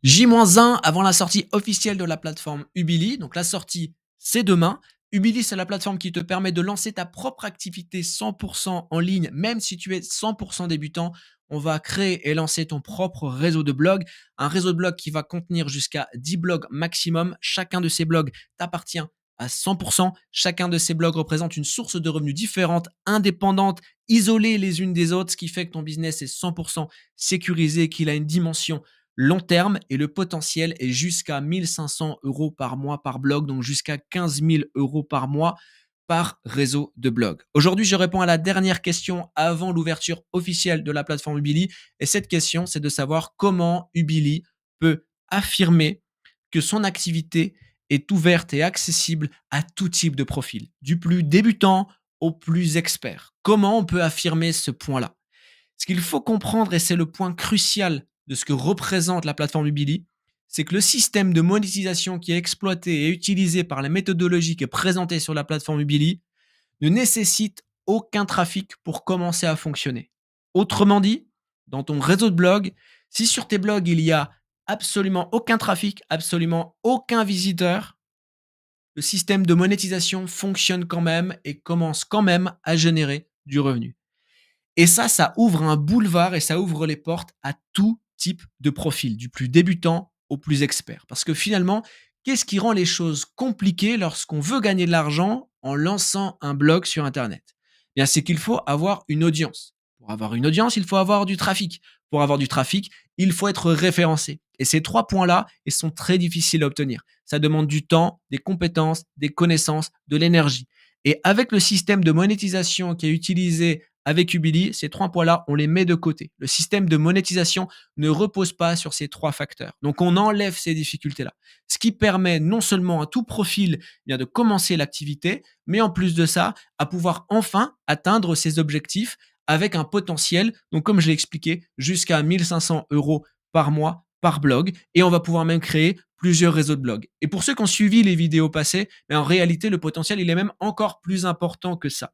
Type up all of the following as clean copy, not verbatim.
J-1 avant la sortie officielle de la plateforme Ubili. Donc la sortie, c'est demain. Ubili, c'est la plateforme qui te permet de lancer ta propre activité 100% en ligne, même si tu es 100% débutant. On va créer et lancer ton propre réseau de blogs, un réseau de blogs qui va contenir jusqu'à 10 blogs maximum. Chacun de ces blogs t'appartient à 100%. Chacun de ces blogs représente une source de revenus différente, indépendante, isolées les unes des autres, ce qui fait que ton business est 100% sécurisé, qu'il a une dimension long terme et le potentiel est jusqu'à 1500 euros par mois par blog, donc jusqu'à 15 000 euros par mois par réseau de blog. Aujourd'hui, je réponds à la dernière question avant l'ouverture officielle de la plateforme Ubili. Et cette question, c'est de savoir comment Ubili peut affirmer que son activité est ouverte et accessible à tout type de profil, du plus débutant au plus expert. Comment on peut affirmer ce point-là? Ce qu'il faut comprendre, et c'est le point crucial de ce que représente la plateforme Ubili, c'est que le système de monétisation qui est exploité et utilisé par la méthodologie qui est présentée sur la plateforme Ubili ne nécessite aucun trafic pour commencer à fonctionner. Autrement dit, dans ton réseau de blog, si sur tes blogs il y a absolument aucun trafic, absolument aucun visiteur, le système de monétisation fonctionne quand même et commence quand même à générer du revenu. Et ça ouvre un boulevard et ça ouvre les portes à tout type de profil, du plus débutant au plus expert. Parce que finalement, qu'est-ce qui rend les choses compliquées lorsqu'on veut gagner de l'argent en lançant un blog sur Internet? Bien, c'est qu'il faut avoir une audience. Pour avoir une audience, il faut avoir du trafic. Pour avoir du trafic, il faut être référencé. Et ces trois points-là, ils sont très difficiles à obtenir. Ça demande du temps, des compétences, des connaissances, de l'énergie. Et avec le système de monétisation qui est utilisé avec Ubili, ces trois points-là, on les met de côté. Le système de monétisation ne repose pas sur ces trois facteurs. Donc, on enlève ces difficultés-là. Ce qui permet non seulement à tout profil de commencer l'activité, mais en plus de ça, à pouvoir enfin atteindre ses objectifs avec un potentiel, donc comme je l'ai expliqué, jusqu'à 1500 euros par mois par blog. Et on va pouvoir même créer plusieurs réseaux de blogs. Et pour ceux qui ont suivi les vidéos passées, en réalité, le potentiel, il est même encore plus important que ça.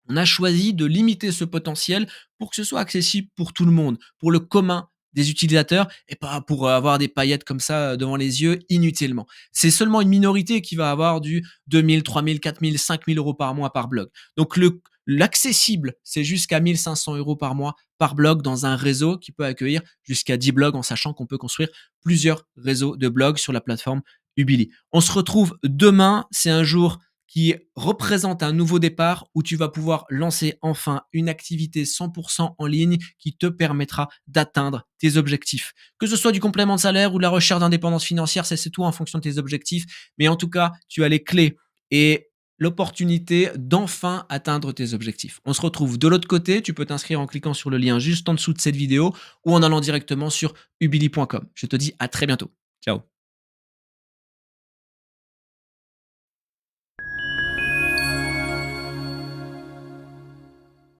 On a choisi de limiter ce potentiel pour que ce soit accessible pour tout le monde, pour le commun des utilisateurs et pas pour avoir des paillettes comme ça devant les yeux inutilement. C'est seulement une minorité qui va avoir du 2000, 3000, 4000, 5000 euros par mois par blog. Donc l'accessible, c'est jusqu'à 1500 euros par mois par blog dans un réseau qui peut accueillir jusqu'à 10 blogs en sachant qu'on peut construire plusieurs réseaux de blogs sur la plateforme Ubili. On se retrouve demain, c'est un jour qui représente un nouveau départ où tu vas pouvoir lancer enfin une activité 100% en ligne qui te permettra d'atteindre tes objectifs. Que ce soit du complément de salaire ou de la recherche d'indépendance financière, c'est tout en fonction de tes objectifs. Mais en tout cas, tu as les clés et l'opportunité d'enfin atteindre tes objectifs. On se retrouve de l'autre côté. Tu peux t'inscrire en cliquant sur le lien juste en dessous de cette vidéo ou en allant directement sur ubili.com. Je te dis à très bientôt. Ciao.